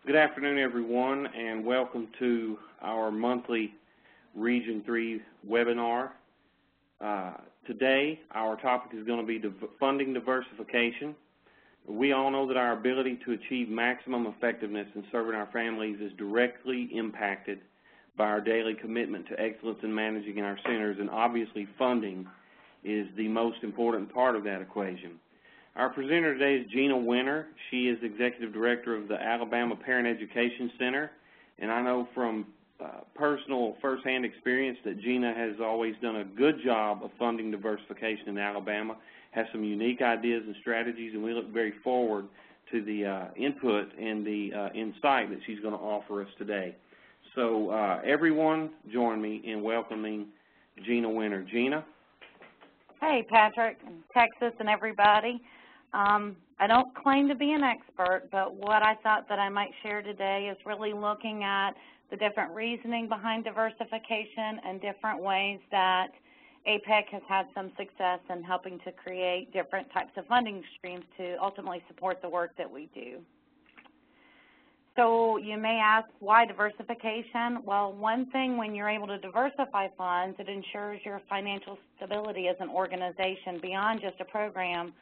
Good afternoon, everyone, and welcome to our monthly Region 3 webinar. Today, our topic is going to be funding diversification. We all know that our ability to achieve maximum effectiveness in serving our families is directly impacted by our daily commitment to excellence in managing our centers, and obviously funding is the most important part of that equation. Our presenter today is Gina Winter. She is Executive Director of the Alabama Parent Education Center, and I know from personal first-hand experience that Gina has always done a good job of funding diversification in Alabama, has some unique ideas and strategies, and we look very forward to the input and the insight that she's going to offer us today. So everyone join me in welcoming Gina Winter. Gina? Hey, Patrick, and Texas, and everybody. I don't claim to be an expert, but what I thought that I might share today is really looking at the different reasoning behind diversification and different ways that APEC has had some success in helping to create different types of funding streams to ultimately support the work that we do. So you may ask, why diversification? Well, one thing when you're able to diversify funds, it ensures your financial stability as an organization beyond just a program,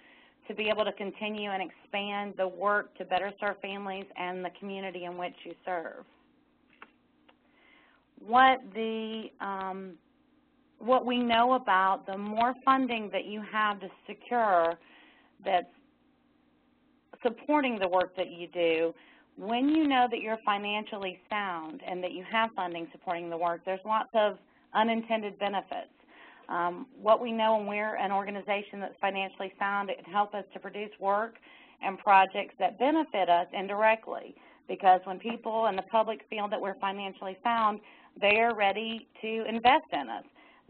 to be able to continue and expand the work to better serve families and the community in which you serve. What we know about, the more funding that you have to secure that's supporting the work that you do, when you know that you're financially sound and that you have funding supporting the work, there's lots of unintended benefits. What we know when we're an organization that's financially sound, it can help us to produce work and projects that benefit us indirectly, because when people and the public feel that we're financially sound, they are ready to invest in us.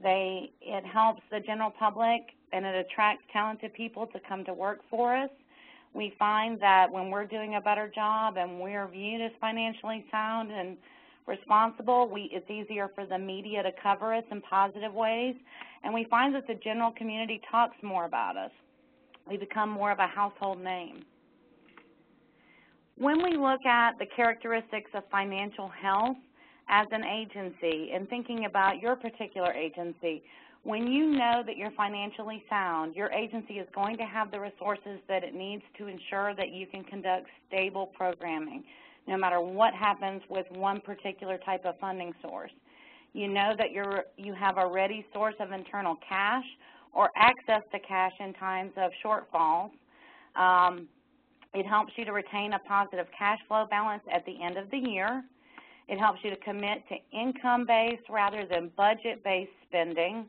It helps the general public, and it attracts talented people to come to work for us. We find that when we're doing a better job and we're viewed as financially sound and responsible, it's easier for the media to cover us in positive ways, and we find that the general community talks more about us. We become more of a household name. When we look at the characteristics of financial health as an agency and thinking about your particular agency, when you know that you're financially sound, your agency is going to have the resources that it needs to ensure that you can conduct stable programming, no matter what happens with one particular type of funding source. You know that you have a ready source of internal cash or access to cash in times of shortfalls. It helps you to retain a positive cash flow balance at the end of the year. It helps you to commit to income-based rather than budget-based spending,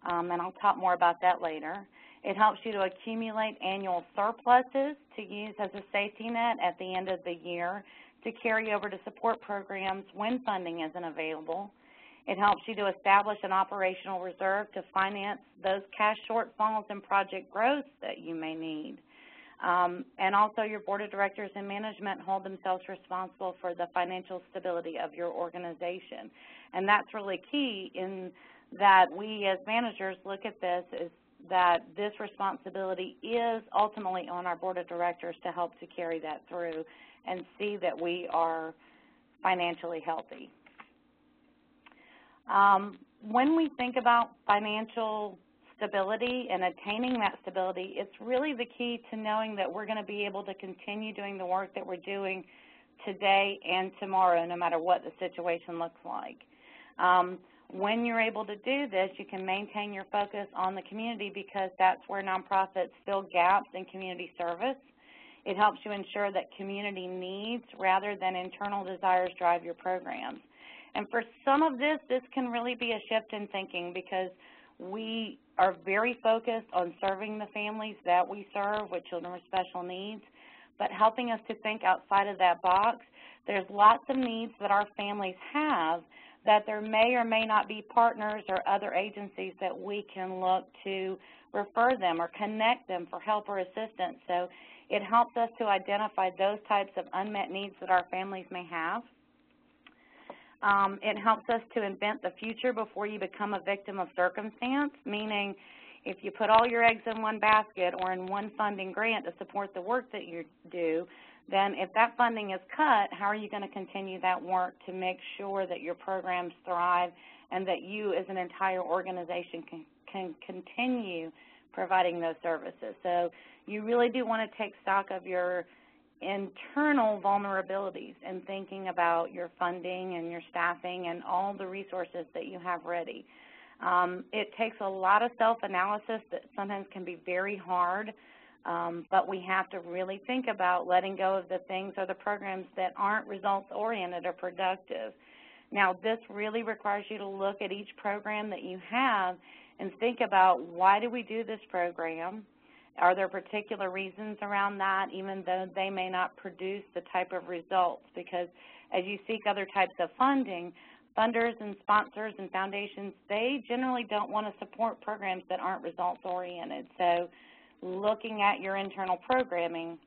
and I'll talk more about that later. It helps you to accumulate annual surpluses to use as a safety net at the end of the year to carry over to support programs when funding isn't available. It helps you to establish an operational reserve to finance those cash shortfalls and project growth that you may need. And also your board of directors and management hold themselves responsible for the financial stability of your organization. And that's really key in that we as managers look at this is that this responsibility is ultimately on our board of directors to help to carry that through and see that we are financially healthy. When we think about financial stability and attaining that stability, it's really the key to knowing that we're going to be able to continue doing the work that we're doing today and tomorrow, no matter what the situation looks like. When you're able to do this, you can maintain your focus on the community, because that's where nonprofits fill gaps in community service. It helps you ensure that community needs rather than internal desires drive your programs. And for some of this can really be a shift in thinking, because we are very focused on serving the families that we serve with children with special needs, but helping us to think outside of that box. There's lots of needs that our families have that there may or may not be partners or other agencies that we can look to refer them or connect them for help or assistance. So it helps us to identify those types of unmet needs that our families may have. It helps us to invent the future before you become a victim of circumstance, meaning if you put all your eggs in one basket or in one funding grant to support the work that you do, then if that funding is cut, how are you going to continue that work to make sure that your programs thrive and that you as an entire organization can continue providing those services? So you really do want to take stock of your internal vulnerabilities and thinking about your funding and your staffing and all the resources that you have ready. It takes a lot of self-analysis that sometimes can be very hard, but we have to really think about letting go of the things or the programs that aren't results-oriented or productive. Now, this really requires you to look at each program that you have and think about, why do we do this program? Are there particular reasons around that, even though they may not produce the type of results? Because as you seek other types of funding, funders and sponsors and foundations, they generally don't want to support programs that aren't results-oriented. So looking at your internal programming,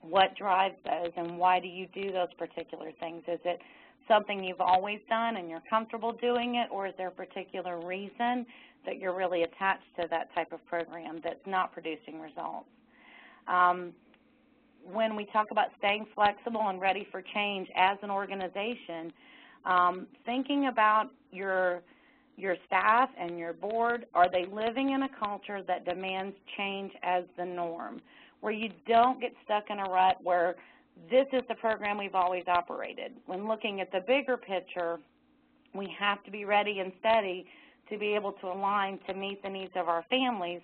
what drives those and why do you do those particular things? Is it something you've always done and you're comfortable doing it, or is there a particular reason that you're really attached to that type of program that's not producing results? When we talk about staying flexible and ready for change as an organization, thinking about your staff and your board, are they living in a culture that demands change as the norm, where you don't get stuck in a rut where this is the program we've always operated? When looking at the bigger picture, we have to be ready and steady to be able to align to meet the needs of our families,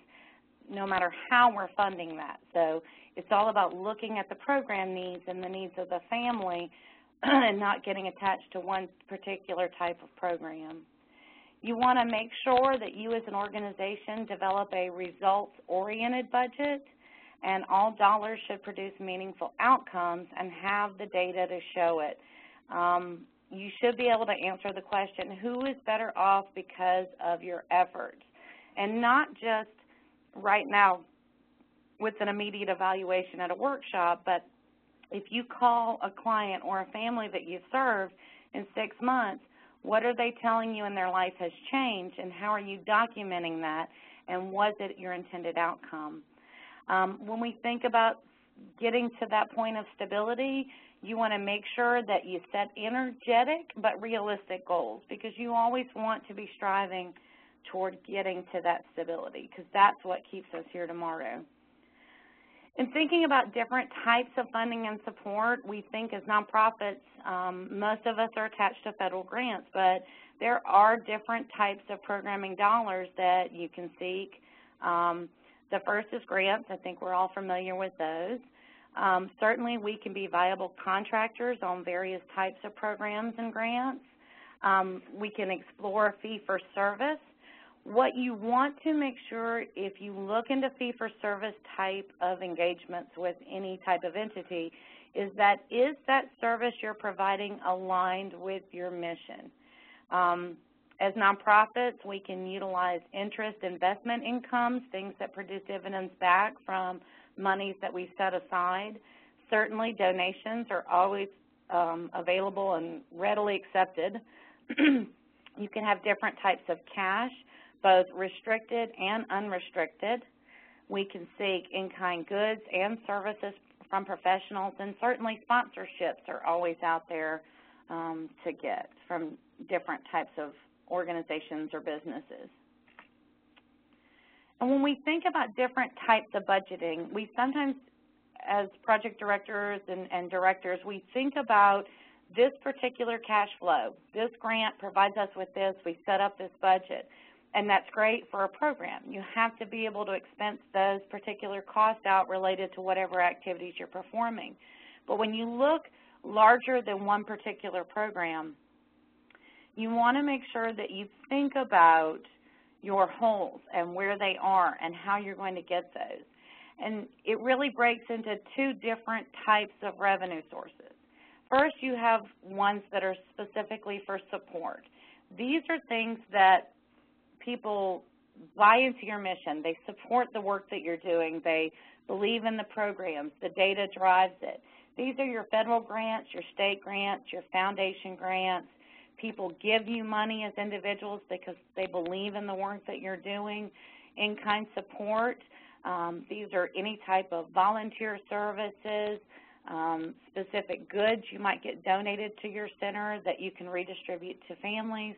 no matter how we're funding that. So it's all about looking at the program needs and the needs of the family and not getting attached to one particular type of program. You want to make sure that you as an organization develop a results-oriented budget, and all dollars should produce meaningful outcomes and have the data to show it. You should be able to answer the question, who is better off because of your efforts? And not just right now with an immediate evaluation at a workshop, but if you call a client or a family that you served in 6 months, what are they telling you in their life has changed, and how are you documenting that, and was it your intended outcome? When we think about getting to that point of stability, you want to make sure that you set energetic but realistic goals, because you always want to be striving toward getting to that stability, because that's what keeps us here tomorrow. In thinking about different types of funding and support, we think as nonprofits, most of us are attached to federal grants, but there are different types of programming dollars that you can seek. The first is grants. I think we're all familiar with those. Certainly we can be viable contractors on various types of programs and grants. We can explore fee-for-service. What you want to make sure, if you look into fee-for-service type of engagements with any type of entity, is that service you're providing aligned with your mission? As nonprofits, we can utilize interest investment incomes, things that produce dividends back from monies that we set aside. Certainly donations are always available and readily accepted. You can have different types of cash, both restricted and unrestricted. We can seek in-kind goods and services from professionals, and certainly sponsorships are always out there to get from different types of organizations or businesses. And when we think about different types of budgeting, we sometimes, as project directors and directors, we think about this particular cash flow. This grant provides us with this. We set up this budget. And that's great for a program. You have to be able to expense those particular costs out related to whatever activities you're performing. But when you look larger than one particular program, you want to make sure that you think about your holes and where they are and how you're going to get those. And it really breaks into two different types of revenue sources. First, you have ones that are specifically for support. These are things that people buy into your mission. They support the work that you're doing. They believe in the programs. The data drives it. These are your federal grants, your state grants, your foundation grants. People give you money as individuals because they believe in the work that you're doing. In-kind support, these are any type of volunteer services, specific goods you might get donated to your center that you can redistribute to families,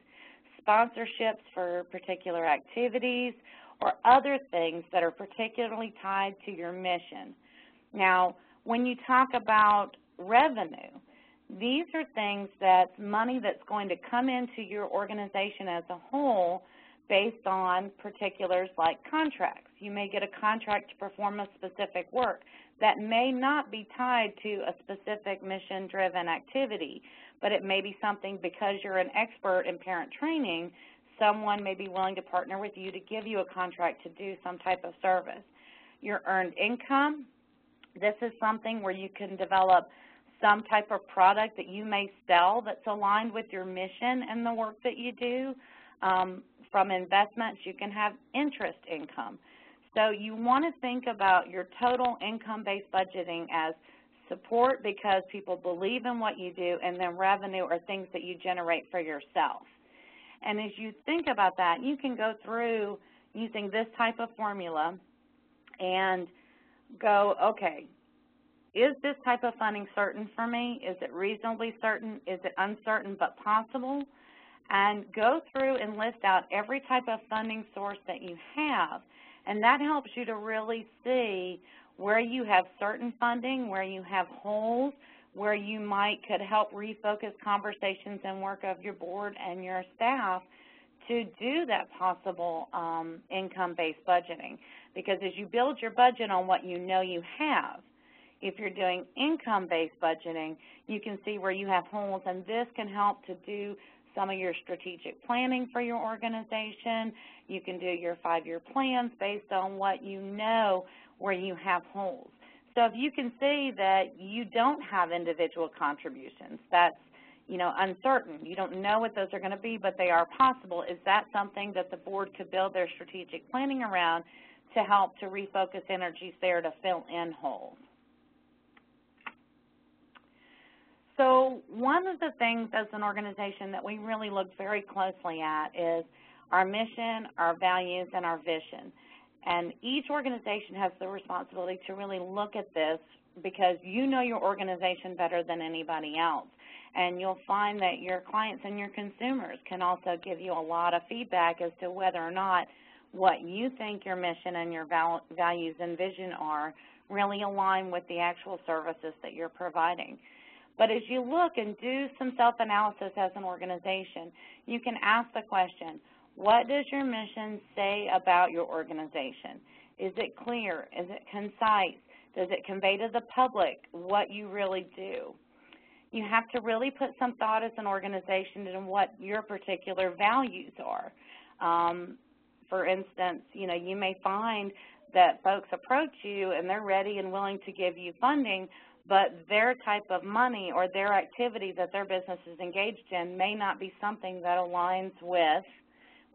sponsorships for particular activities, or other things that are particularly tied to your mission. Now, when you talk about revenue, these are things that's money that's going to come into your organization as a whole based on particulars like contracts. You may get a contract to perform a specific work that may not be tied to a specific mission-driven activity, but it may be something because you're an expert in parent training, someone may be willing to partner with you to give you a contract to do some type of service. Your earned income, this is something where you can develop some type of product that you may sell that's aligned with your mission and the work that you do. From investments, you can have interest income. So you want to think about your total income-based budgeting as support because people believe in what you do, and then revenue are things that you generate for yourself. And as you think about that, you can go through using this type of formula and go, okay, is this type of funding certain for me? Is it reasonably certain? Is it uncertain but possible? And go through and list out every type of funding source that you have, and that helps you to really see where you have certain funding, where you have holes, where you could help refocus conversations and work of your board and your staff to do that possible income-based budgeting. Because as you build your budget on what you know you have, if you're doing income-based budgeting, you can see where you have holes, and this can help to do some of your strategic planning for your organization. You can do your 5-year plans based on what you know where you have holes. So if you can see that you don't have individual contributions, that's uncertain. You don't know what those are going to be, but they are possible. Is that something that the board could build their strategic planning around to help to refocus energies there to fill in holes? So one of the things as an organization that we really look very closely at is our mission, our values, and our vision. And each organization has the responsibility to really look at this because you know your organization better than anybody else. And you'll find that your clients and your consumers can also give you a lot of feedback as to whether or not what you think your mission and your values and vision are really align with the actual services that you're providing. But as you look and do some self-analysis as an organization, you can ask the question, what does your mission say about your organization? Is it clear? Is it concise? Does it convey to the public what you really do? You have to really put some thought as an organization in what your particular values are. For instance, you may find that folks approach you and they're ready and willing to give you funding, but their type of money or their activity that their business is engaged in may not be something that aligns with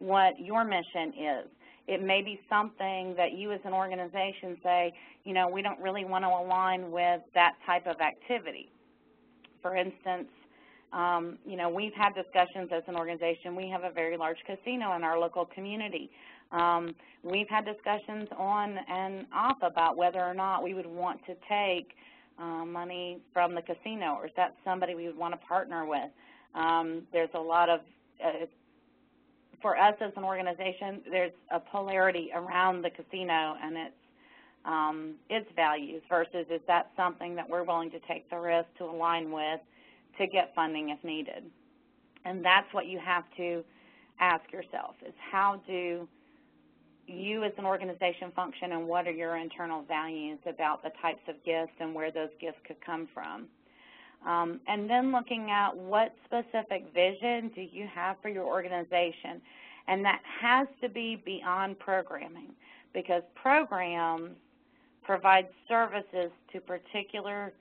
what your mission is. It may be something that you as an organization say, we don't really want to align with that type of activity. For instance, we've had discussions as an organization. We have a very large casino in our local community. We've had discussions on and off about whether or not we would want to take money from the casino, or is that somebody we would want to partner with? There's a lot of, for us as an organization, there's a polarity around the casino and its values versus is that something that we're willing to take the risk to align with to get funding if needed. And that's what you have to ask yourself is how do you as an organization function and what are your internal values about the types of gifts and where those gifts could come from. And then looking at what specific vision do you have for your organization. And that has to be beyond programming because programs provide services to particular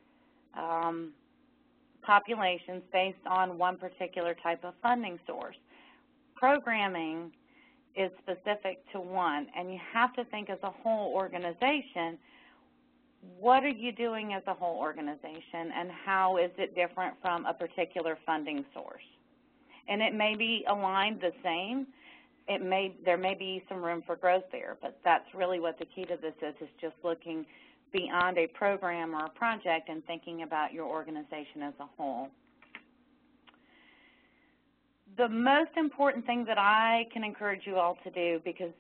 populations based on one particular type of funding source. Programming is specific to one, and you have to think as a whole organization, what are you doing as a whole organization and how is it different from a particular funding source? And it may be aligned the same. There may be some room for growth there, but that's really what the key to this is just looking beyond a program or a project and thinking about your organization as a whole. The most important thing that I can encourage you all to do, because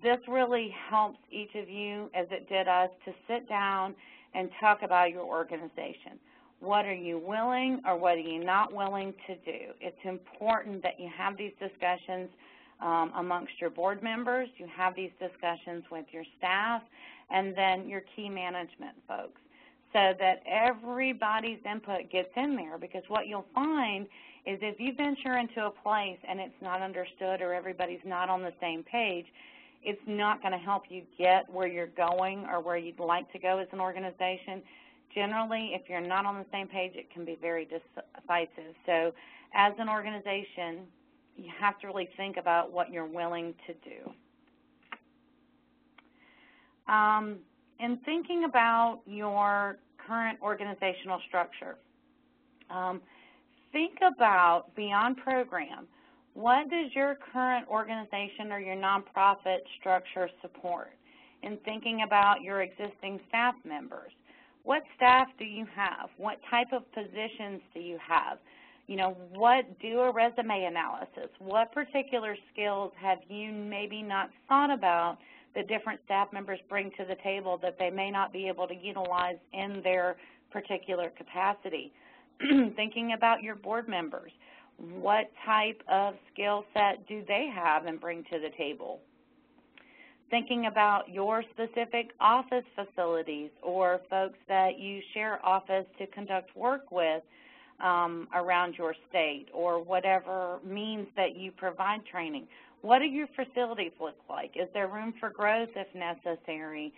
this really helps each of you, as it did us, to sit down and talk about your organization. What are you willing or what are you not willing to do? It's important that you have these discussions amongst your board members, you have these discussions with your staff, and then your key management folks, so that everybody's input gets in there, because what you'll find is if you venture into a place and it's not understood or everybody's not on the same page, it's not going to help you get where you're going or where you'd like to go as an organization. Generally, if you're not on the same page, it can be very decisive. So as an organization, you have to really think about what you're willing to do. In thinking about your current organizational structure, think about beyond program, what does your current organization or your nonprofit structure support? In thinking about your existing staff members, what staff do you have? What type of positions do you have? You know, do a resume analysis. What particular skills have you maybe not thought about that different staff members bring to the table that they may not be able to utilize in their particular capacity? Thinking about your board members, what type of skill set do they have and bring to the table? Thinking about your specific office facilities or folks that you share office to conduct work with around your state, or whatever means that you provide training. What do your facilities look like? Is there room for growth if necessary?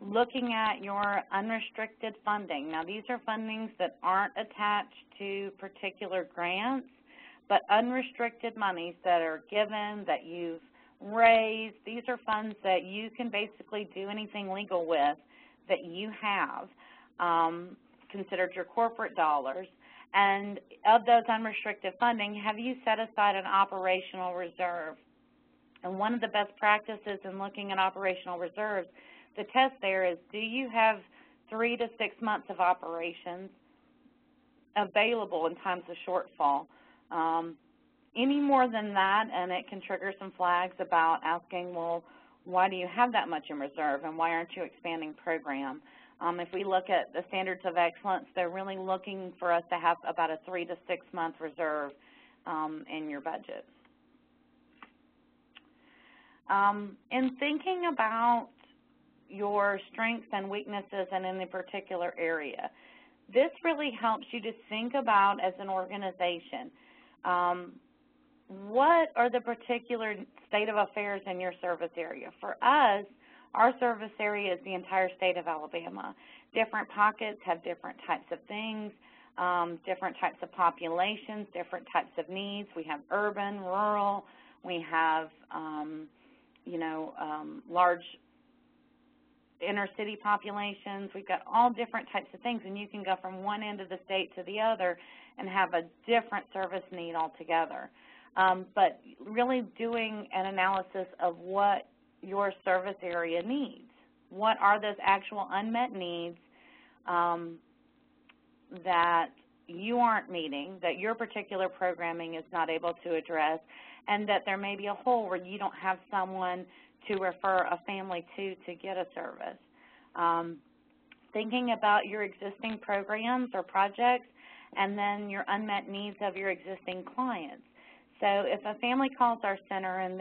Looking at your unrestricted funding. Now, these are fundings that aren't attached to particular grants, but unrestricted monies that are given, that you've raised. These are funds that you can basically do anything legal with that you have, considered your corporate dollars. And of those unrestricted funding, have you set aside an operational reserve? And one of the best practices in looking at operational reserves, the test there is, do you have 3 to 6 months of operations available in times of shortfall? Any more than that, and it can trigger some flags about asking, well, why do you have that much in reserve, and why aren't you expanding program? If we look at the standards of excellence, they're really looking for us to have about a 3 to 6 month reserve in your budget. In thinking about your strengths and weaknesses and in a particular area, this really helps you to think about, as an organization, what are the particular state of affairs in your service area? For us, our service area is the entire state of Alabama. Different pockets have different types of things, different types of populations, different types of needs. We have urban, rural. We have, large inner city populations. We've got all different types of things, and you can go from one end of the state to the other and have a different service need altogether. But really doing an analysis of what your service area needs. What are those actual unmet needs that you aren't meeting, that your particular programming is not able to address, and that there may be a hole where you don't have someone to refer a family to get a service. Thinking about your existing programs or projects, and then your unmet needs of your existing clients. So if a family calls our center and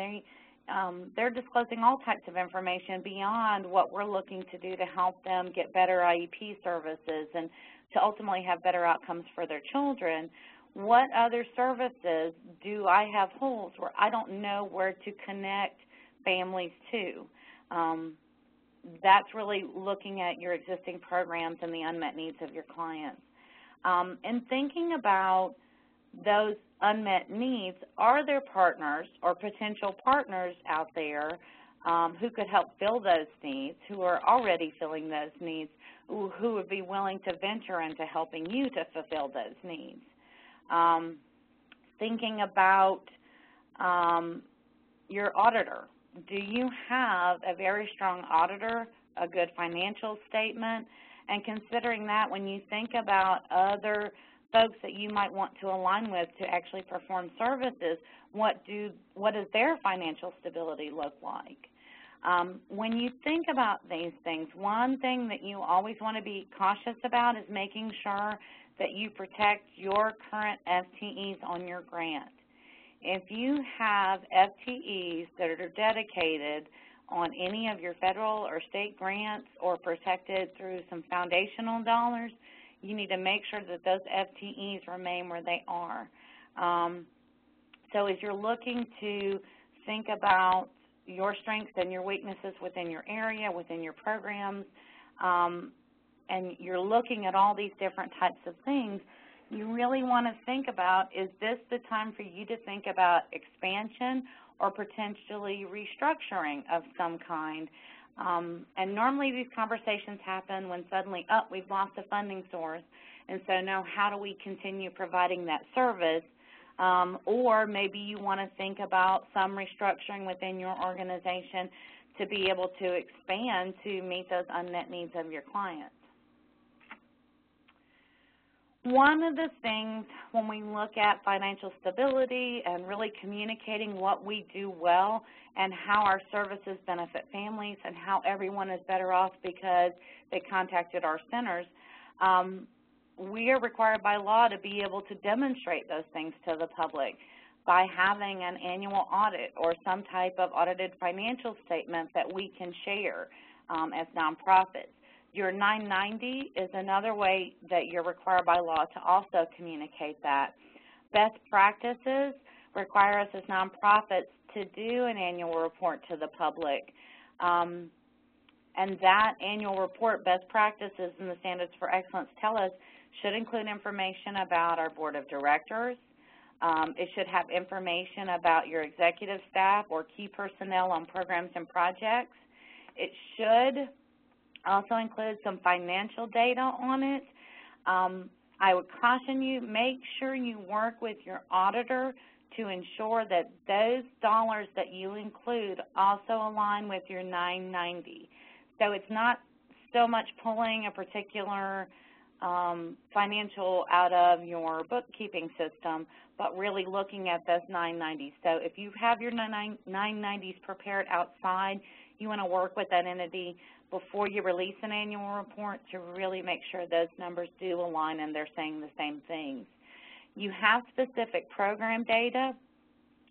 they're disclosing all types of information beyond what we're looking to do to help them get better IEP services and to ultimately have better outcomes for their children, what other services do I have holes where I don't know where to connect families to? That's really looking at your existing programs and the unmet needs of your clients. And thinking about those unmet needs, are there partners or potential partners out there who could help fill those needs, who are already filling those needs, who would be willing to venture into helping you to fulfill those needs? Thinking about your auditor. Do you have a very strong auditor a good financial statement, and considering that when you think about other folks that you might want to align with to actually perform services, what does their financial stability look like? When you think about these things, one thing that you always want to be cautious about is making sure that you protect your current FTEs on your grant. If you have FTEs that are dedicated on any of your federal or state grants or protected through some foundational dollars, you need to make sure that those FTEs remain where they are. So as you're looking to think about your strengths and your weaknesses within your area, within your programs, and you're looking at all these different types of things, you really want to think about, is this the time for you to think about expansion or potentially restructuring of some kind? And normally these conversations happen when suddenly, oh, we've lost a funding source, and so now how do we continue providing that service? Or maybe you want to think about some restructuring within your organization to be able to expand to meet those unmet needs of your clients. One of the things when we look at financial stability and really communicating what we do well and how our services benefit families and how everyone is better off because they contacted our centers, we are required by law to be able to demonstrate those things to the public by having an annual audit or some type of audited financial statement that we can share as nonprofits. Your 990 is another way that you're required by law to also communicate that. Best practices require us as nonprofits to do an annual report to the public. And that annual report, best practices and the standards for excellence tell us, should include information about our board of directors. It should have information about your executive staff or key personnel on programs and projects. It should also include some financial data on it. I would caution you, make sure you work with your auditor to ensure that those dollars that you include also align with your 990. So it's not so much pulling a particular financial out of your bookkeeping system, but really looking at those 990s. So if you have your 990s prepared outside, you want to work with that entity before you release an annual report to really make sure those numbers do align and they're saying the same things. You have specific program data.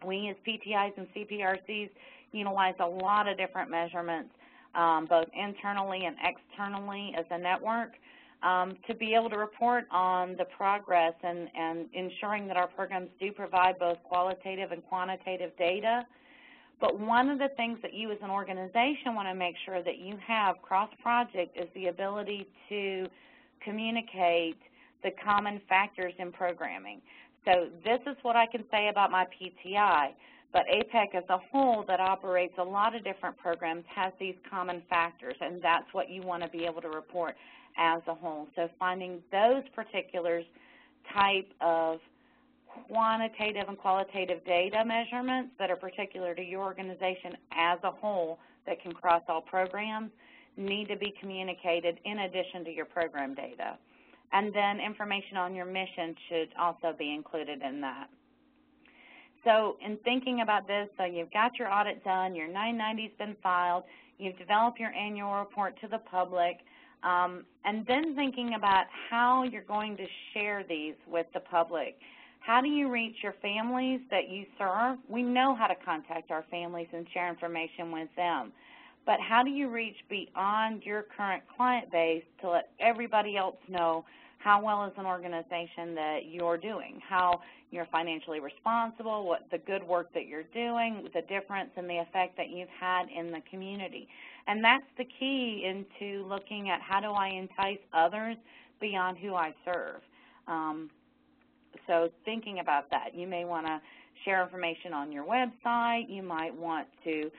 We as PTIs and CPRCs utilize a lot of different measurements, both internally and externally as a network, to be able to report on the progress and ensuring that our programs do provide both qualitative and quantitative data. But one of the things that you as an organization want to make sure that you have cross-project is the ability to communicate the common factors in programming. So this is what I can say about my PTI, but APEC as a whole that operates a lot of different programs has these common factors, and that's what you want to be able to report as a whole. So finding those particulars type of quantitative and qualitative data measurements that are particular to your organization as a whole that can cross all programs need to be communicated in addition to your program data. And then information on your mission should also be included in that. So in thinking about this, so you've got your audit done, your 990's been filed, you've developed your annual report to the public, and then thinking about how you're going to share these with the public. How do you reach your families that you serve? We know how to contact our families and share information with them. But how do you reach beyond your current client base to let everybody else know how well as an organization that you're doing, how you're financially responsible, what the good work that you're doing, the difference and the effect that you've had in the community? And that's the key into looking at how do I entice others beyond who I serve. So thinking about that, you may want to share information on your website. You might want to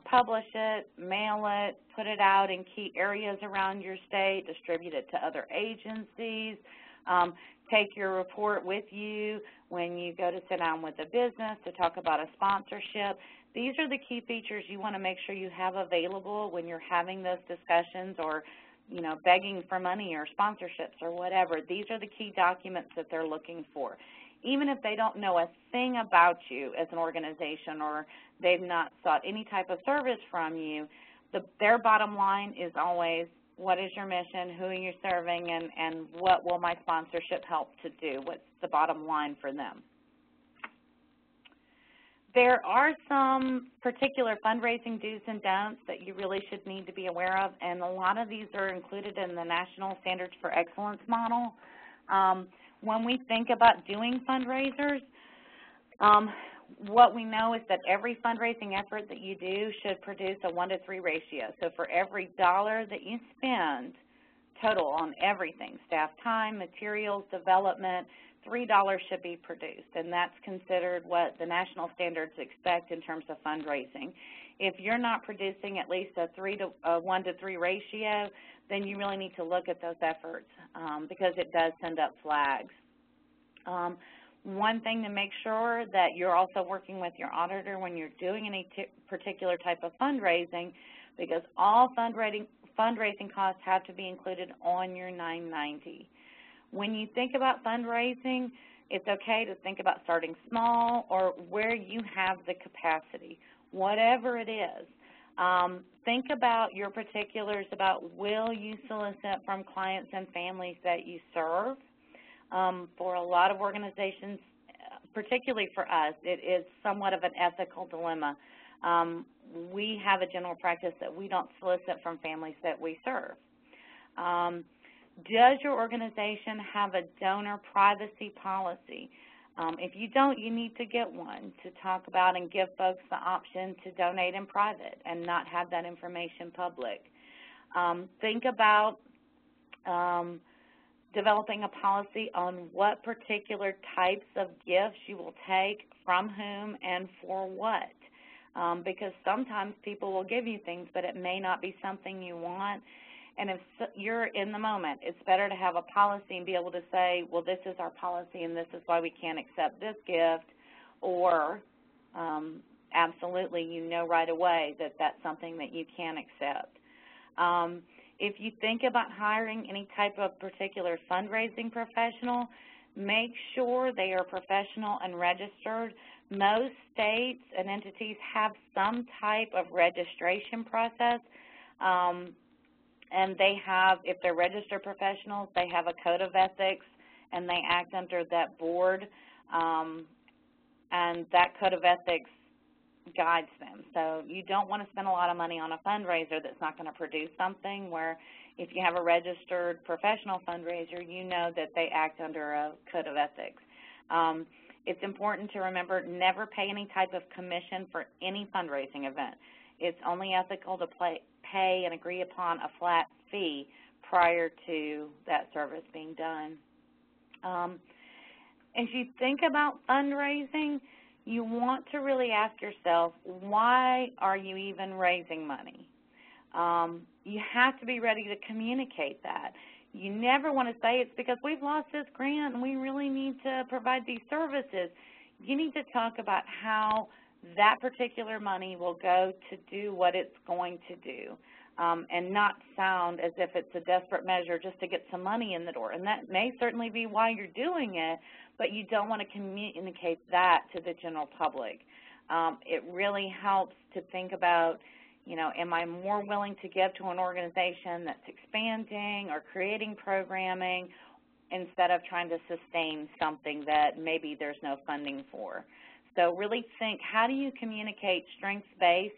publish it, mail it, put it out in key areas around your state, distribute it to other agencies, take your report with you when you go to sit down with a business to talk about a sponsorship. These are the key features you want to make sure you have available when you're having those discussions or, you know, begging for money or sponsorships or whatever. These are the key documents that they're looking for. Even if they don't know a thing about you as an organization or they've not sought any type of service from you, their bottom line is always, what is your mission, who are you serving, and what will my sponsorship help to do? What's the bottom line for them? There are some particular fundraising do's and don'ts that you really should need to be aware of, and a lot of these are included in the National Standards for Excellence model. When we think about doing fundraisers, what we know is that every fundraising effort that you do should produce a 1-to-3 ratio. So for every dollar that you spend total on everything, staff time, materials, development, $3 should be produced, and that's considered what the national standards expect in terms of fundraising. If you're not producing at least a 1-to-3 ratio, then you really need to look at those efforts because it does send up flags. One thing to make sure that you're also working with your auditor when you're doing any particular type of fundraising, because all fundraising costs have to be included on your 990. When you think about fundraising, it's okay to think about starting small or where you have the capacity, whatever it is. Think about your particulars about will you solicit from clients and families that you serve. For a lot of organizations, particularly for us, it is somewhat of an ethical dilemma. We have a general practice that we don't solicit from families that we serve. Does your organization have a donor privacy policy? If you don't, you need to get one to talk about and give folks the option to donate in private and not have that information public. Think about developing a policy on what particular types of gifts you will take, from whom, and for what. Because sometimes people will give you things, but it may not be something you want. And if you're in the moment, it's better to have a policy and be able to say, well, this is our policy and this is why we can't accept this gift, or absolutely you know right away that that's something that you can accept. If you think about hiring any type of particular fundraising professional, make sure they are professional and registered. Most states and entities have some type of registration process. And they have, if they're registered professionals, they have a code of ethics and they act under that board, and that code of ethics guides them. So you don't want to spend a lot of money on a fundraiser that's not going to produce something, where if you have a registered professional fundraiser, you know that they act under a code of ethics. It's important to remember, never pay any type of commission for any fundraising event. It's only ethical to pay and agree upon a flat fee prior to that service being done. As you think about fundraising, you want to really ask yourself, why are you even raising money? You have to be ready to communicate that. You never want to say it's because we've lost this grant and we really need to provide these services. You need to talk about how that particular money will go to do what it's going to do, and not sound as if it's a desperate measure just to get some money in the door. And that may certainly be why you're doing it, but you don't want to communicate that to the general public. It really helps to think about, you know, am I more willing to give to an organization that's expanding or creating programming instead of trying to sustain something that maybe there's no funding for. So really think, how do you communicate strengths-based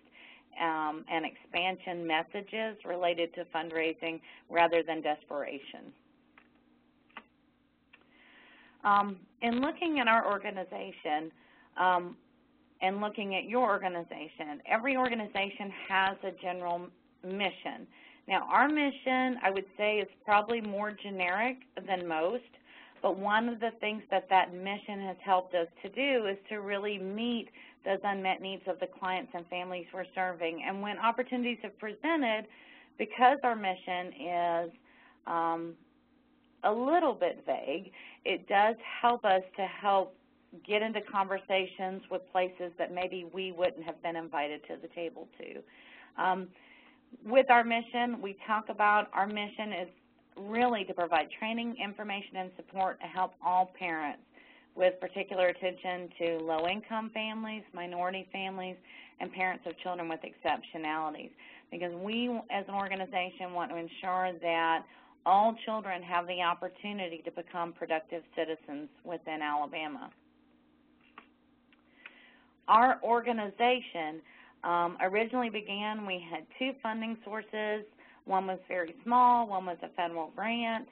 and expansion messages related to fundraising rather than desperation? In looking at our organization and looking at your organization, every organization has a general mission. Now, our mission, I would say, is probably more generic than most, but one of the things that that mission has helped us to do is to really meet those unmet needs of the clients and families we're serving. And when opportunities have presented, because our mission is a little bit vague, it does help us to help get into conversations with places that maybe we wouldn't have been invited to the table to. With our mission, we talk about our mission is really to provide training, information, and support to help all parents, with particular attention to low-income families, minority families, and parents of children with exceptionalities, because we as an organization want to ensure that all children have the opportunity to become productive citizens within Alabama. Our organization originally began, we had two funding sources. One was very small, one was a federal grant.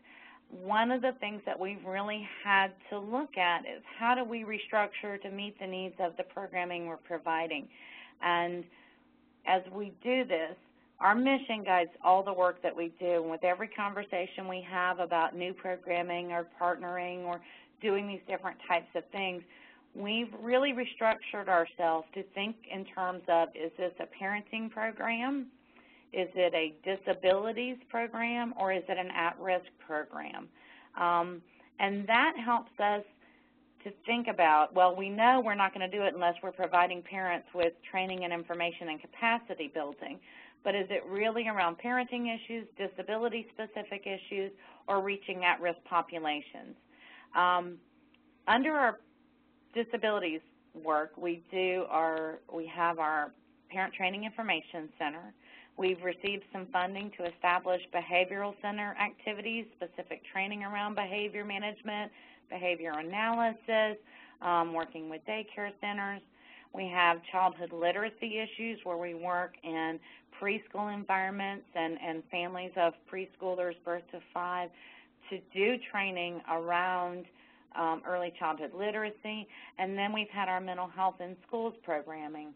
One of the things that we've really had to look at is how do we restructure to meet the needs of the programming we're providing. And as we do this, our mission guides all the work that we do. And with every conversation we have about new programming or partnering or doing these different types of things, we've really restructured ourselves to think in terms of, is this a parenting program? Is it a disabilities program, or is it an at-risk program? And that helps us to think about, well, we know we're not going to do it unless we're providing parents with training and information and capacity building. But is it really around parenting issues, disability-specific issues, or reaching at-risk populations? Under our disabilities work, we have our Parent Training Information Center. We've received some funding to establish behavioral center activities, specific training around behavior management, behavior analysis, working with daycare centers. We have childhood literacy issues where we work in preschool environments and families of preschoolers birth to 5 to do training around early childhood literacy. And then we've had our mental health in schools programming.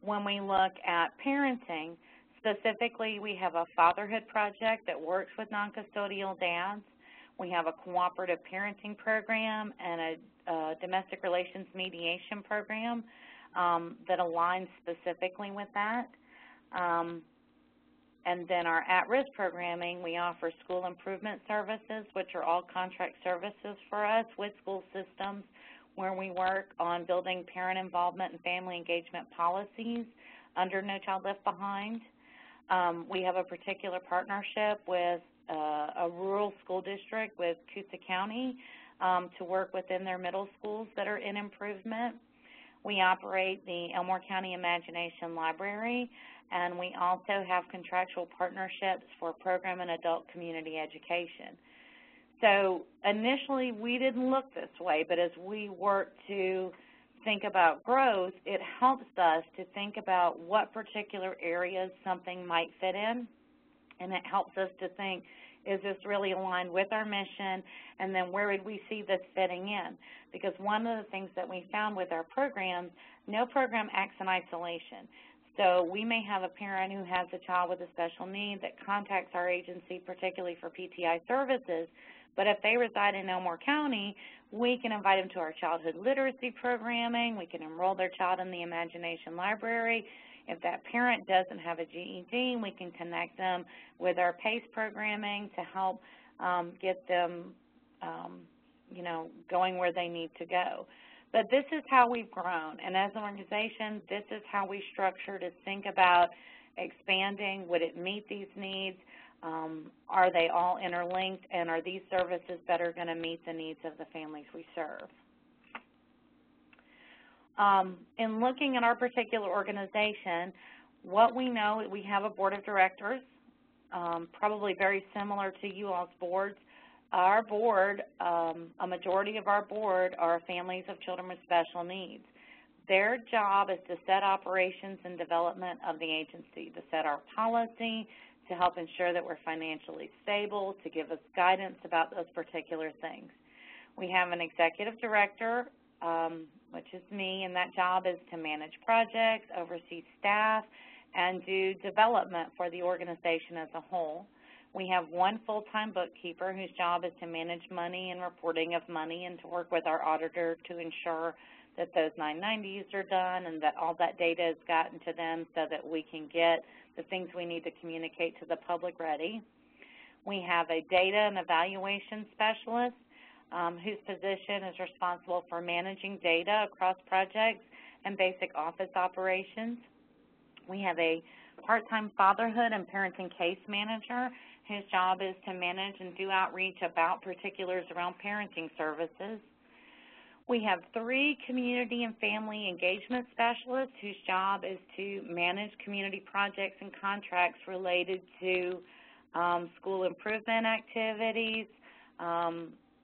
When we look at parenting, specifically we have a fatherhood project that works with non-custodial dads. We have a cooperative parenting program and a domestic relations mediation program that aligns specifically with that. And then our at-risk programming, we offer school improvement services, which are all contract services for us with school systems, where we work on building parent involvement and family engagement policies under No Child Left Behind. We have a particular partnership with a rural school district with Coosa County to work within their middle schools that are in improvement. We operate the Elmore County Imagination Library, and we also have contractual partnerships for program and adult community education. So initially we didn't look this way, but as we work to think about growth, it helps us to think about what particular areas something might fit in, and it helps us to think, is this really aligned with our mission, and then where would we see this fitting in? Because one of the things that we found with our programs, no program acts in isolation. So we may have a parent who has a child with a special need that contacts our agency, particularly for PTI services, but if they reside in Elmore County, we can invite them to our childhood literacy programming. We can enroll their child in the Imagination Library. If that parent doesn't have a GED, we can connect them with our PACE programming to help get them, going where they need to go. But this is how we've grown, and as an organization, this is how we structure to think about expanding. Would it meet these needs? Are they all interlinked, and are these services that are going to meet the needs of the families we serve? In looking at our particular organization, what we know, we have a board of directors, probably very similar to you all's boards. Our board, a majority of our board are families of children with special needs. Their job is to set operations and development of the agency, to set our policy, to help ensure that we're financially stable, to give us guidance about those particular things. We have an executive director, which is me, and that job is to manage projects, oversee staff, and do development for the organization as a whole. We have one full-time bookkeeper whose job is to manage money and reporting of money and to work with our auditor to ensure that those 990s are done and that all that data is gotten to them so that we can get the things we need to communicate to the public ready. We have a data and evaluation specialist. whose position is responsible for managing data across projects and basic office operations. We have a part-time fatherhood and parenting case manager whose job is to manage and do outreach about particulars around parenting services. We have 3 community and family engagement specialists whose job is to manage community projects and contracts related to school improvement activities,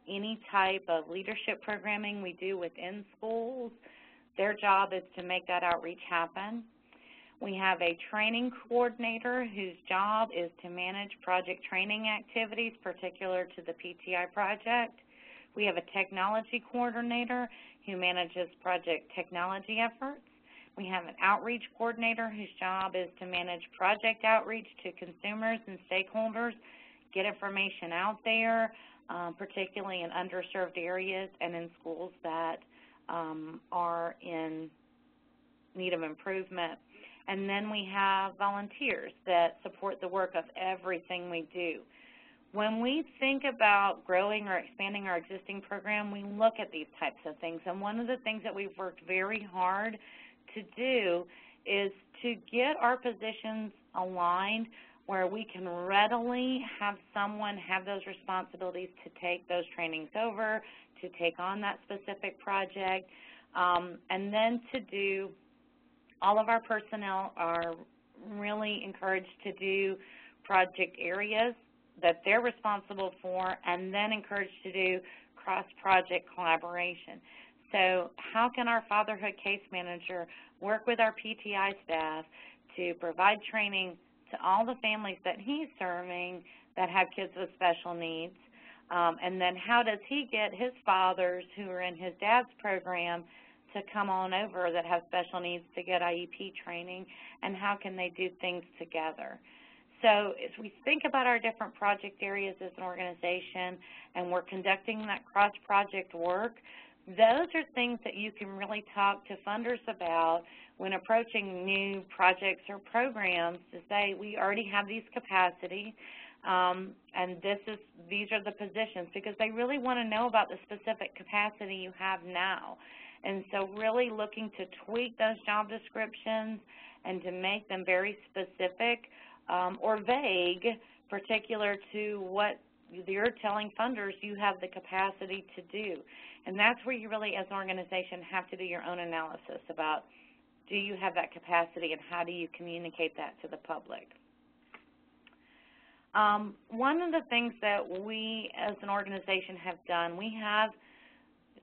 any type of leadership programming we do within schools. Their job is to make that outreach happen. We have a training coordinator whose job is to manage project training activities particular to the PTI project. We have a technology coordinator who manages project technology efforts. We have an outreach coordinator whose job is to manage project outreach to consumers and stakeholders, get information out there, particularly in underserved areas and in schools that are in need of improvement. And then we have volunteers that support the work of everything we do. When we think about growing or expanding our existing program, we look at these types of things. And one of the things that we've worked very hard to do is to get our positions aligned where we can readily have someone have those responsibilities to take those trainings over, to take on that specific project, and then to do, all of our personnel are really encouraged to do project areas that they're responsible for, and then encouraged to do cross-project collaboration. So how can our fatherhood case manager work with our PTI staff to provide training to all the families that he's serving that have kids with special needs? And then how does he get his fathers who are in his dad's program to come on over that have special needs to get IEP training, and how can they do things together? So as we think about our different project areas as an organization and we're conducting that cross-project work, those are things that you can really talk to funders about when approaching new projects or programs to say, we already have these capacity, and these are the positions, because they really want to know about the specific capacity you have now. And so really looking to tweak those job descriptions and to make them very specific or vague, particular to what you're telling funders you have the capacity to do. And that's where you really, as an organization, have to do your own analysis about, do you have that capacity and how do you communicate that to the public? One of the things that we as an organization have done, we have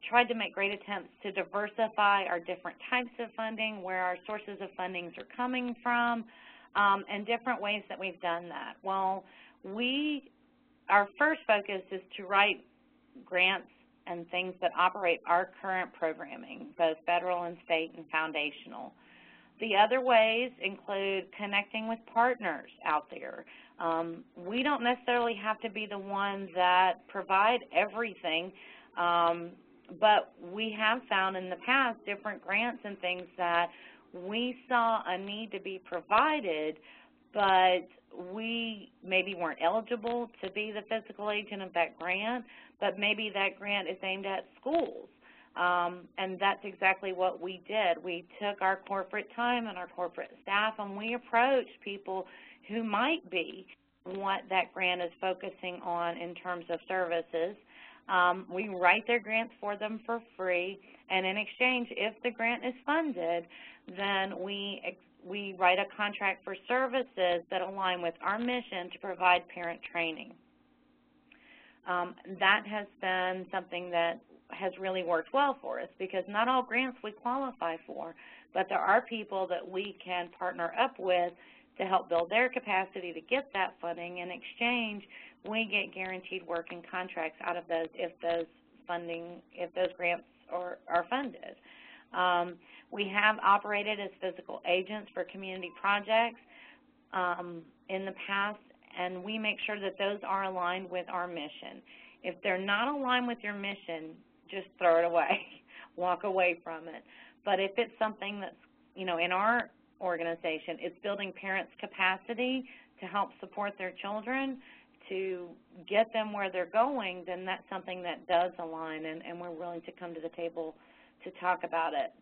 tried to make great attempts to diversify our different types of funding, where our sources of fundings are coming from, and different ways that we've done that. Well, our first focus is to write grants and things that operate our current programming, both federal and state and foundational. The other ways include connecting with partners out there. We don't necessarily have to be the ones that provide everything, but we have found in the past different grants and things that we saw a need to be provided, but we maybe weren't eligible to be the physical agent of that grant, but maybe that grant is aimed at schools. And that's exactly what we did. We took our corporate time and our corporate staff, and we approached people who might be what that grant is focusing on in terms of services. We write their grants for them for free, and in exchange, if the grant is funded, then we write a contract for services that align with our mission to provide parent training. That has been something that has really worked well for us, because not all grants we qualify for, but there are people that we can partner up with to help build their capacity to get that funding. In exchange, we get guaranteed work and contracts out of those if those grants are funded. We have operated as physical agents for community projects in the past, and we make sure that those are aligned with our mission. If they're not aligned with your mission, just throw it away, walk away from it. But if it's something that's, in our organization, it's building parents' capacity to help support their children, to get them where they're going, then that's something that does align, and we're willing to come to the table to talk about it.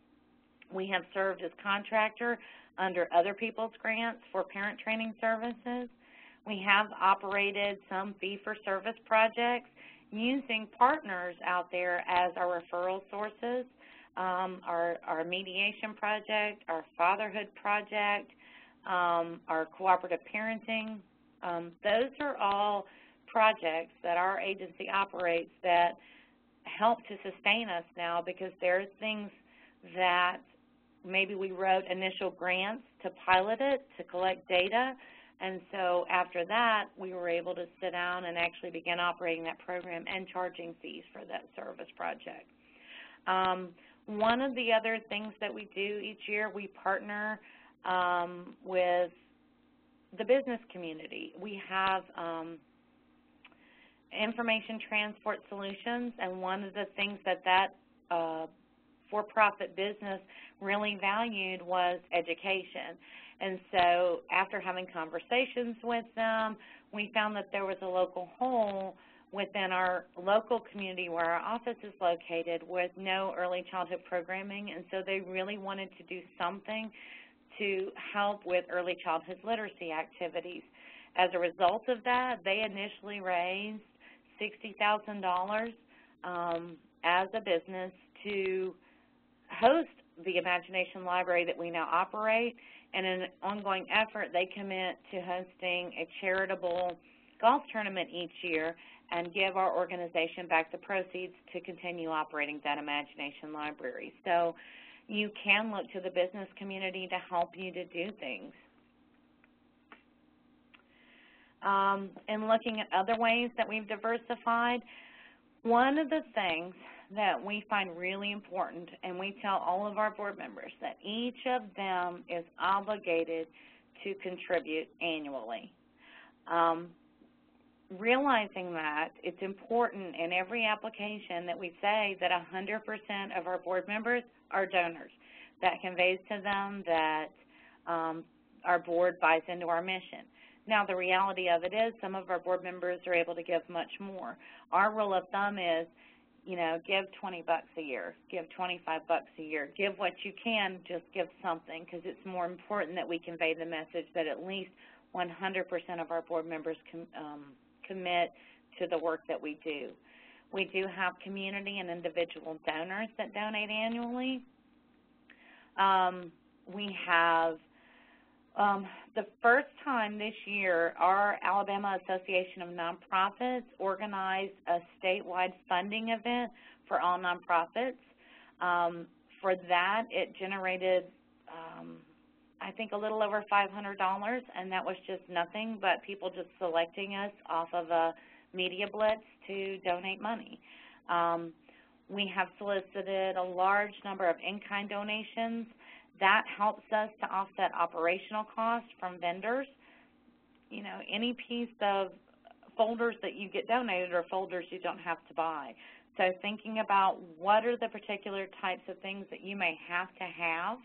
We have served as contractor under other people's grants for parent training services. We have operated some fee-for-service projects using partners out there as our referral sources, our mediation project, our fatherhood project, our cooperative parenting. Those are all projects that our agency operates that help to sustain us now, because there are things that maybe we wrote initial grants to pilot it, to collect data, and so after that we were able to sit down and actually begin operating that program and charging fees for that service project. One of the other things that we do each year, we partner with the business community. We have information transport solutions, and one of the things that for-profit business really valued was education. And so after having conversations with them, we found that there was a local hole within our local community where our office is located with no early childhood programming, and so they really wanted to do something to help with early childhood literacy activities. As a result of that, they initially raised $60,000 as a business to host the Imagination Library that we now operate, and in an ongoing effort, they commit to hosting a charitable golf tournament each year and give our organization back the proceeds to continue operating that Imagination Library. So you can look to the business community to help you to do things. And looking at other ways that we've diversified, one of the things that we find really important, and we tell all of our board members that each of them is obligated to contribute annually. Realizing that it's important in every application that we say that 100% of our board members are donors. That conveys to them that our board buys into our mission. Now, the reality of it is some of our board members are able to give much more. Our rule of thumb is, you know, give $20 a year, give $25 a year, give what you can, just give something, because it's more important that we convey the message that at least 100% of our board members commit to the work that we do. We do have community and individual donors that donate annually. We have the first time this year, our Alabama Association of Nonprofits organized a statewide funding event for all nonprofits. For that, it generated, I think, a little over $500, and that was just nothing but people just selecting us off of a media blitz to donate money. We have solicited a large number of in-kind donations. That helps us to offset operational costs from vendors. You know, any piece of folders that you get donated are folders you don't have to buy. So thinking about what are the particular types of things that you may have to have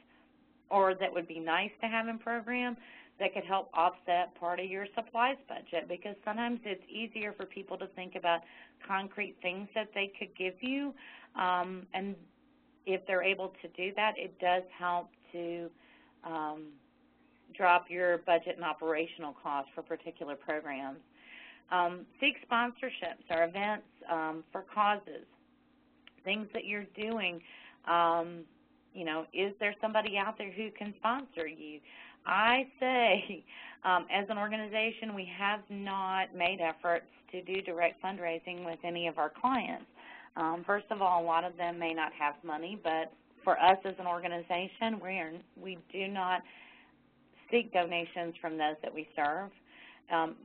or that would be nice to have in program that could help offset part of your supplies budget, because sometimes it's easier for people to think about concrete things that they could give you, and if they're able to do that, it does help to drop your budget and operational costs for particular programs. Seek sponsorships or events for causes, things that you're doing. You know, is there somebody out there who can sponsor you? I say, as an organization, we have not made efforts to do direct fundraising with any of our clients. First of all, a lot of them may not have money, but for us as an organization, we do not seek donations from those that we serve.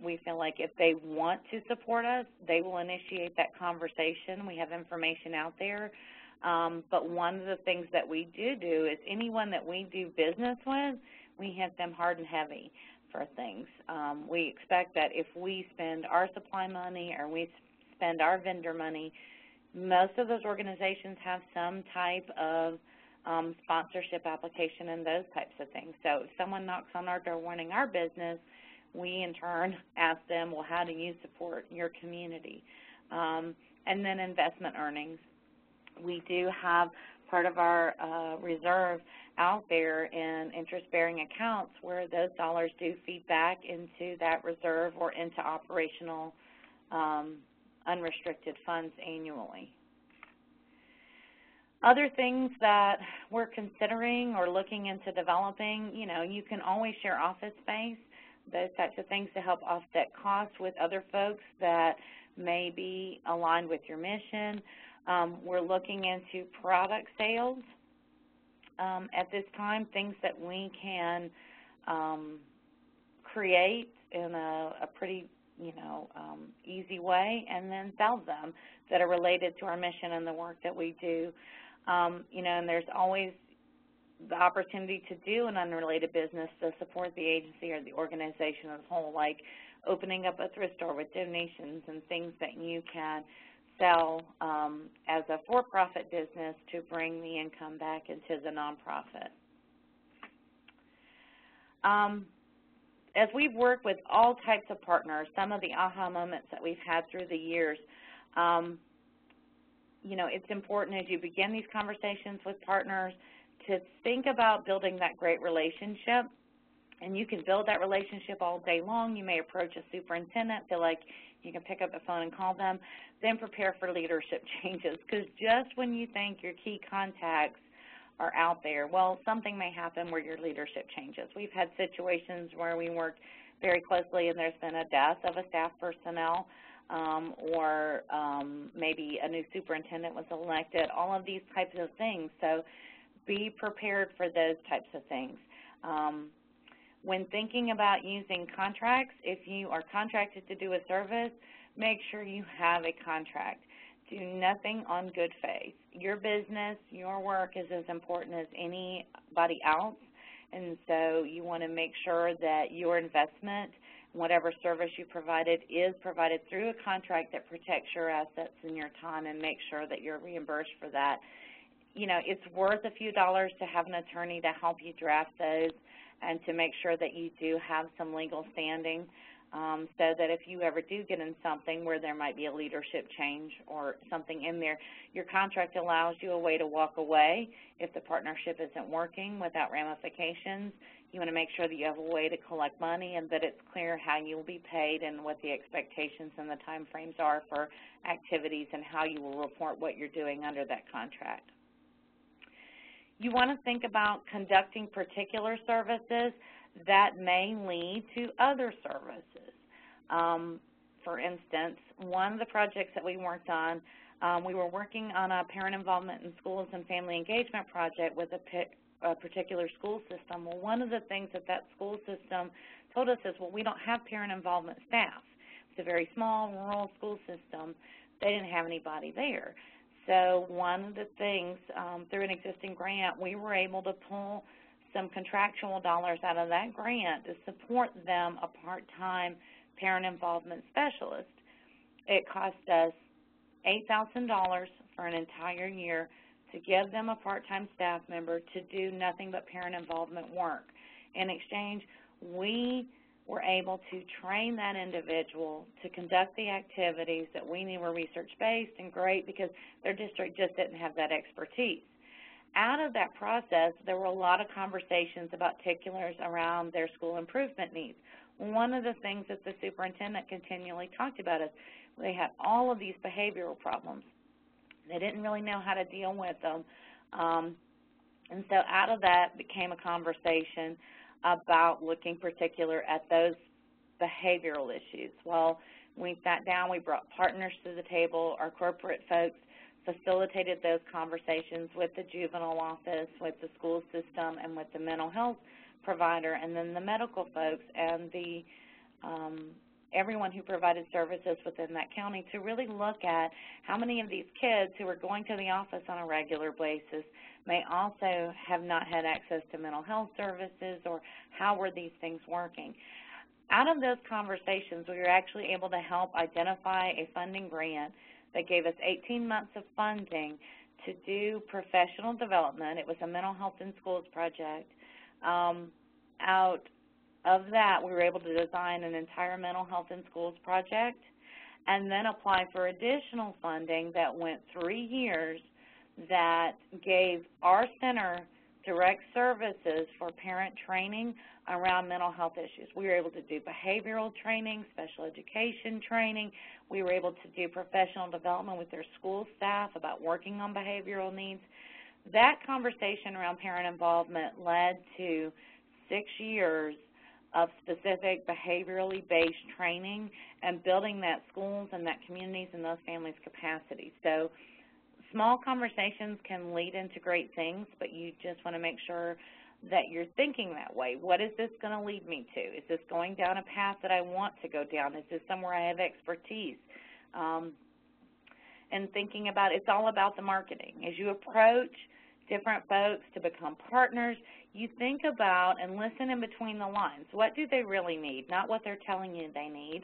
We feel like if they want to support us, they will initiate that conversation. We have information out there. But one of the things that we do is anyone that we do business with, we hit them hard and heavy for things. We expect that if we spend our supply money or we spend our vendor money, most of those organizations have some type of sponsorship application and those types of things. So if someone knocks on our door wanting our business, we in turn ask them, well, how do you support your community? And then investment earnings. We do have part of our reserve out there in interest-bearing accounts where those dollars do feed back into that reserve or into operational unrestricted funds annually. Other things that we're considering or looking into developing, you can always share office space, those types of things to help offset costs with other folks that may be aligned with your mission. We're looking into product sales at this time, things that we can create in a pretty easy way and then sell them that are related to our mission and the work that we do. And there's always the opportunity to do an unrelated business to support the agency or the organization as a whole, like opening up a thrift store with donations and things that you can sell as a for-profit business to bring the income back into the nonprofit. As we've worked with all types of partners, some of the aha moments that we've had through the years, it's important as you begin these conversations with partners to think about building that great relationship. And you can build that relationship all day long. You may approach a superintendent, feel like you can pick up the phone and call them, then prepare for leadership changes. Because just when you think your key contacts are out there, well, something may happen where your leadership changes. We've had situations where we worked very closely and there's been a death of a staff personnel, or maybe a new superintendent was elected, all of these types of things. So be prepared for those types of things. When thinking about using contracts, if you are contracted to do a service, make sure you have a contract. Do nothing on good faith. Your business, your work is as important as anybody else, and so you want to make sure that your investment, whatever service you provided, is provided through a contract that protects your assets and your time, and make sure that you're reimbursed for that. It's worth a few dollars to have an attorney to help you draft those and to make sure that you do have some legal standing, so that if you ever do get in something where there might be a leadership change or something in there, your contract allows you a way to walk away if the partnership isn't working without ramifications. You want to make sure that you have a way to collect money and that it's clear how you will be paid and what the expectations and the time frames are for activities and how you will report what you're doing under that contract. You want to think about conducting particular services that may lead to other services. For instance, one of the projects that we worked on, we were working on a parent involvement in schools and family engagement project with a particular school system. Well, one of the things that school system told us is, well, we don't have parent involvement staff. It's a very small rural school system. They didn't have anybody there. So one of the things, through an existing grant, we were able to pull some contractual dollars out of that grant to support them a part-time parent involvement specialist. It cost us $8,000 for an entire year to give them a part-time staff member to do nothing but parent involvement work. In exchange, we were able to train that individual to conduct the activities that we knew were research-based and great because their district just didn't have that expertise. Out of that process, there were a lot of conversations about particulars around their school improvement needs. One of the things that the superintendent continually talked about is they had all of these behavioral problems. They didn't really know how to deal with them. And so out of that became a conversation about looking particular at those behavioral issues. Well, we sat down, we brought partners to the table, our corporate folks facilitated those conversations with the juvenile office, with the school system, and with the mental health provider, and then the medical folks and the everyone who provided services within that county to really look at how many of these kids who are going to the office on a regular basis may also have not had access to mental health services, or how were these things working. Out of those conversations, we were actually able to help identify a funding grant that gave us 18 months of funding to do professional development. It was a mental health in schools project out of that, we were able to design an entire mental health in schools project and then apply for additional funding that went 3 years that gave our center direct services for parent training around mental health issues. We were able to do behavioral training, special education training. We were able to do professional development with their school staff about working on behavioral needs. That conversation around parent involvement led to 6 years of specific behaviorally based training and building that schools and that communities and those families' capacity. So small conversations can lead into great things, but you just want to make sure that you're thinking that way. What is this going to lead me to? Is this going down a path that I want to go down? Is this somewhere I have expertise? And thinking about, it's all about the marketing. As you approach different folks to become partners, you think about and listen in between the lines. What do they really need? Not what they're telling you they need.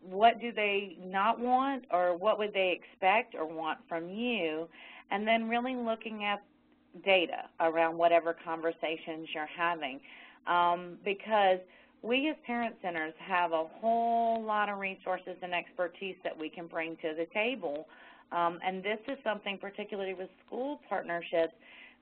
What do they not want, or what would they expect or want from you? And then really looking at data around whatever conversations you're having, because we as parent centers have a whole lot of resources and expertise that we can bring to the table, and this is something particularly with school partnerships.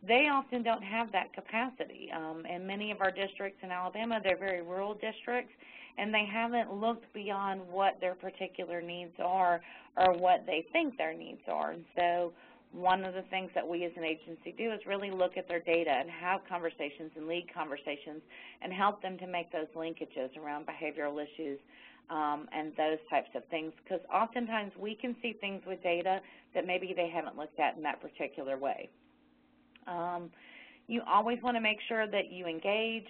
They often don't have that capacity. In many of our districts in Alabama, they're very rural districts, and they haven't looked beyond what their particular needs are or what they think their needs are. And so one of the things that we as an agency do is really look at their data and have conversations and lead conversations and help them to make those linkages around behavioral issues and those types of things, because oftentimes we can see things with data that maybe they haven't looked at in that particular way. You always want to make sure that you engage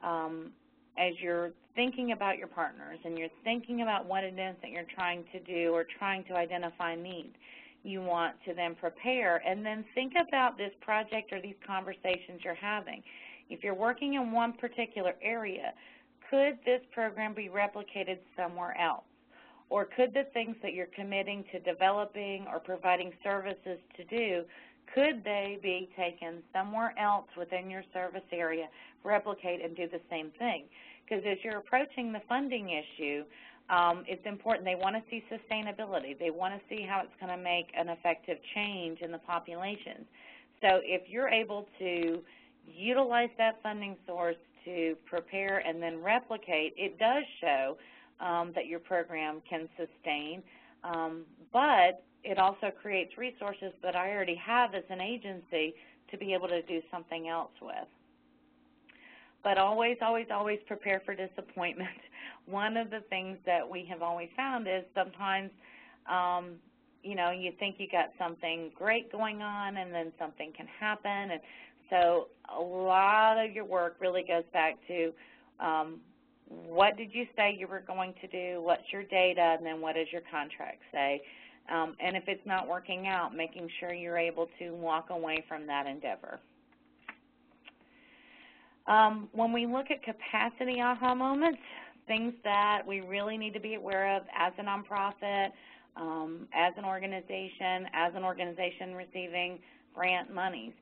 as you're thinking about your partners and you're thinking about what it is that you're trying to do or trying to identify needs. You want to then prepare and then think about this project or these conversations you're having. If you're working in one particular area, could this program be replicated somewhere else? Or could the things that you're committing to developing or providing services to do, could they be taken somewhere else within your service area, replicate and do the same thing? Because as you're approaching the funding issue, it's important. They want to see sustainability. They want to see how it's going to make an effective change in the population. So if you're able to utilize that funding source to prepare and then replicate, it does show that your program can sustain, but it also creates resources that I already have as an agency to be able to do something else with. But always, always, always prepare for disappointment. One of the things that we have always found is sometimes, you know, you think you got something great going on and then something can happen. And so a lot of your work really goes back to what did you say you were going to do, what's your data, and then what does your contract say? And if it's not working out, making sure you're able to walk away from that endeavor. When we look at capacity aha moments, things that we really need to be aware of as a nonprofit, as an organization receiving grant monies.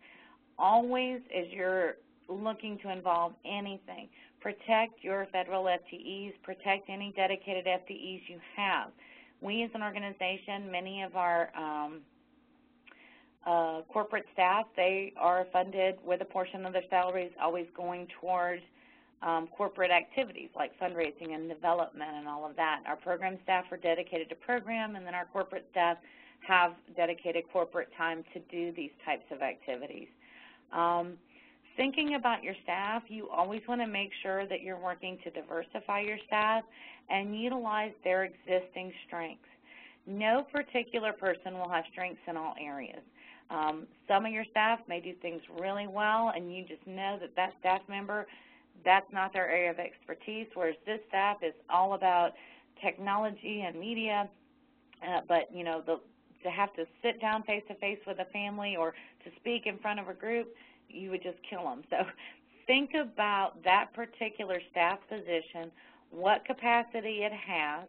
Always, as you're looking to involve anything, protect your federal FTEs, protect any dedicated FTEs you have. We as an organization, many of our corporate staff, they are funded with a portion of their salaries always going towards corporate activities like fundraising and development and all of that. Our program staff are dedicated to program, and then our corporate staff have dedicated corporate time to do these types of activities. Thinking about your staff, you always want to make sure that you're working to diversify your staff and utilize their existing strengths. No particular person will have strengths in all areas. Some of your staff may do things really well, and you just know that that staff member, that's not their area of expertise, whereas this staff is all about technology and media, but, you know, to have to sit down face-to-face with a family or to speak in front of a group, you would just kill them. So think about that particular staff position, what capacity it has,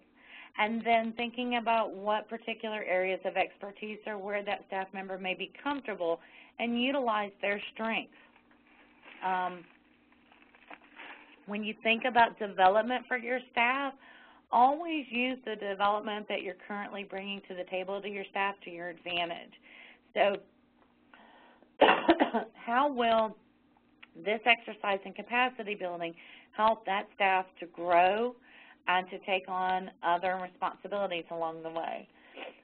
and then thinking about what particular areas of expertise or where that staff member may be comfortable and utilize their strengths. when you think about development for your staff, always use the development that you're currently bringing to the table to your staff to your advantage. So how will this exercise in capacity building help that staff to grow and to take on other responsibilities along the way?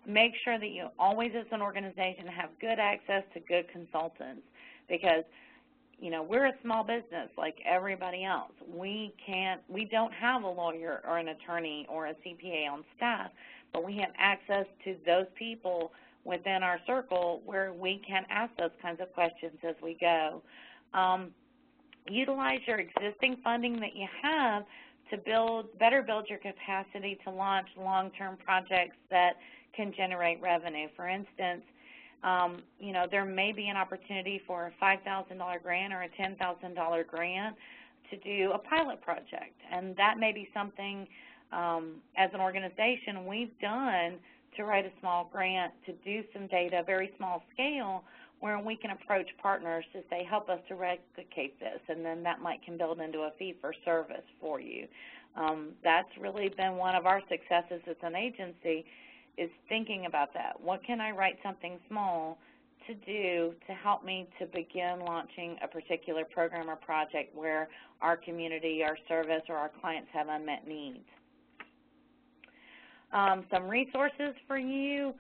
Make sure that you always, as an organization, have good access to good consultants, because you know, we're a small business like everybody else. We don't have a lawyer or an attorney or a CPA on staff, but we have access to those people within our circle where we can ask those kinds of questions as we go. Utilize your existing funding that you have to better build your capacity to launch long-term projects that can generate revenue. For instance, you know, there may be an opportunity for a $5,000 grant or a $10,000 grant to do a pilot project, and that may be something as an organization we've done to write a small grant to do some data, very small scale, where we can approach partners to say, help us to replicate this, and then that can build into a fee-for-service for you. That's really been one of our successes as an agency, is thinking about that. What can I write something small to do to help me to begin launching a particular program or project where our community, our service, or our clients have unmet needs? Some resources for you.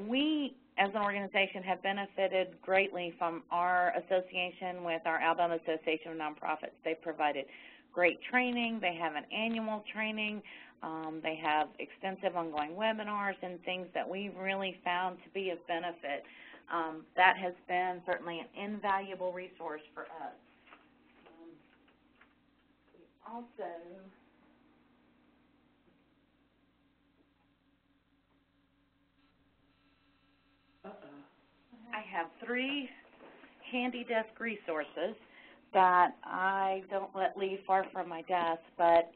We, as an organization, have benefited greatly from our association with our Alabama Association of Nonprofits. They've provided great training. They have an annual training. They have extensive ongoing webinars and things that we've really found to be of benefit. That has been certainly an invaluable resource for us. I have 3 handy desk resources that I don't let leave far from my desk, but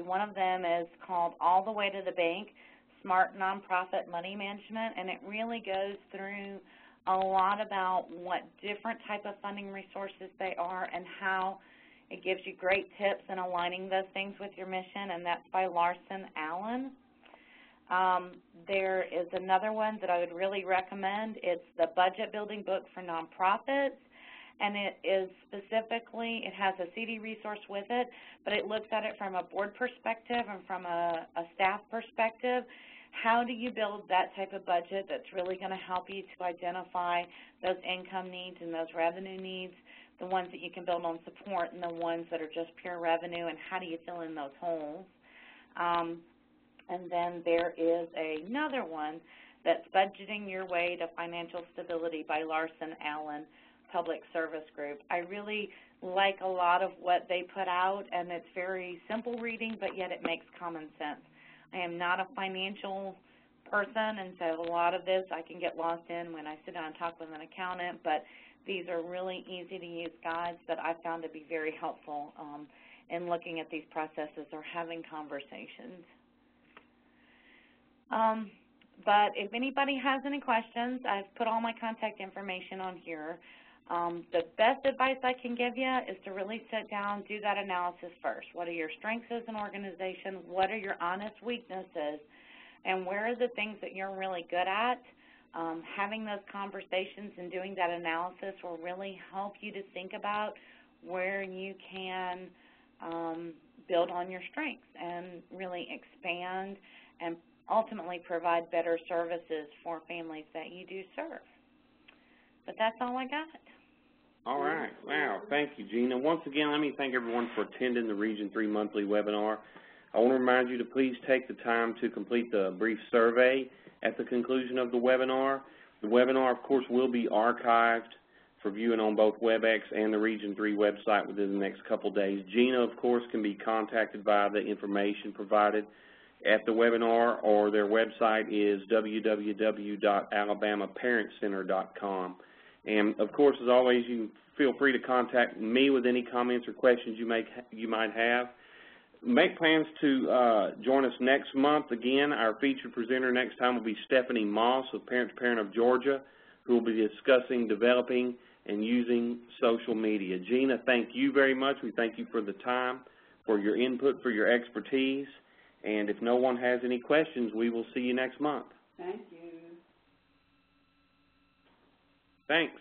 one of them is called All the Way to the Bank, Smart Nonprofit Money Management, and it really goes through a lot about what different type of funding resources they are and how it gives you great tips in aligning those things with your mission, and that's by Larson Allen. There is another one that I would really recommend. It's the Budget Building Book for Nonprofits, and it has a CD resource with it, but it looks at it from a board perspective and from a staff perspective. How do you build that type of budget that's really going to help you to identify those income needs and those revenue needs, the ones that you can build on support and the ones that are just pure revenue, and how do you fill in those holes? And then there is another one that's Budgeting Your Way to Financial Stability by Larson Allen Public Service Group. I really like a lot of what they put out, and it's very simple reading, but yet it makes common sense. I am not a financial person, and so a lot of this I can get lost in when I sit down and talk with an accountant, but these are really easy-to-use guides that I found to be very helpful in looking at these processes or having conversations. But if anybody has any questions, I've put all my contact information on here. The best advice I can give you is to really sit down, do that analysis first. What are your strengths as an organization? What are your honest weaknesses? And where are the things that you're really good at? Having those conversations and doing that analysis will really help you to think about where you can build on your strengths and really expand and ultimately provide better services for families that you do serve. But that's all I got. All right. Wow. Thank you, Gina. Once again, let me thank everyone for attending the Region 3 monthly webinar. I want to remind you to please take the time to complete the brief survey at the conclusion of the webinar. The webinar, of course, will be archived for viewing on both WebEx and the Region 3 website within the next couple days. Gina, of course, can be contacted via the information provided at the webinar, or their website is www.alabamaparentcenter.com. And, of course, as always, you feel free to contact me with any comments or questions you might have. Make plans to join us next month. Again, our featured presenter next time will be Stephanie Moss of Parent to Parent of Georgia, who will be discussing developing and using social media. Gina, thank you very much. We thank you for the time, for your input, for your expertise. And if no one has any questions, we will see you next month. Thank you. Thanks.